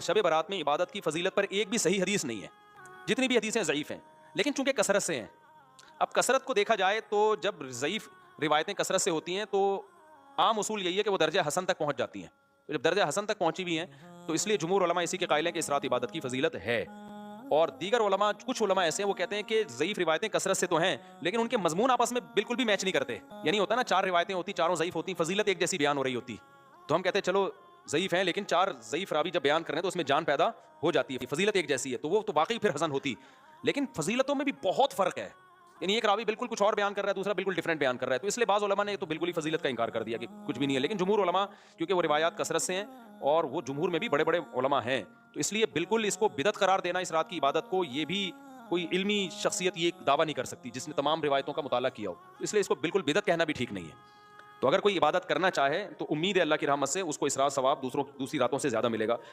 शब बारात में इबादत की फजीलत पर एक भी सही हदीस नहीं है, जितनी भी हदीसें ज़ईफ़ हैं, लेकिन चूंकि कसरत से हैं। अब कसरत को देखा जाए तो जब ज़ईफ़ रिवायतें कसरत से होती हैं तो आम उसूल यही है कि वो दर्जा हसन तक पहुंच जाती हैं। तो जब दर्जा हसन तक पहुंची भी हैं तो इसलिए जुमहूर उलमा इसी के कायल हैं कि इस रात इबादत की फजीलत है। और दीगर उलमा, कुछ उलमा ऐसे हैं वो कहते हैं कि ज़ईफ़ रिवायतें कसरत से तो हैं लेकिन उनके मजमून आपस में बिल्कुल भी मैच नहीं करते। यानी होता ना, 4 रिवायतें होती, चारों ज़ईफ़ होती, फजीलत एक जैसी बयान हो रही होती, तो हम कहते हैं चलो ज़ईफ़ हैं लेकिन 4 ज़ईफ़ रावी जब बयान कर रहे हैं तो उसमें जान पैदा हो जाती है, फजीलत एक जैसी है, तो वो तो वाकई फिर हसन होती। लेकिन फजीलतों में भी बहुत फ़र्क है। यानी एक रावी बिल्कुल कुछ और बयान कर रहा है, दूसरा बिल्कुल डिफरेंट बयान कर रहा है, तो इसलिए बाज़ उलमा ने तो बिल्कुल ही फजीलत का इनकार कर दिया कि कुछ भी नहीं है। लेकिन जुमहूर उलमा, क्योंकि वो रिवायात कसरत से हैं और वो जुमहूर में भी बड़े बड़े उलमा हैं, तो इसलिए बिल्कुल इसको बिदअत करार देना इस रात की इबादत को, ये भी कोई इल्मी शख्सियत ये दावा नहीं कर सकती जिसने तमाम रिवायतों का मुताला किया हो, इसलिए इसको बिल्कुल बिदअत कहना भी ठीक नहीं है। तो अगर कोई इबादत करना चाहे तो उम्मीद है अल्लाह की रहमत से उसको इस रात सवाब दूसरी रातों से ज़्यादा मिलेगा।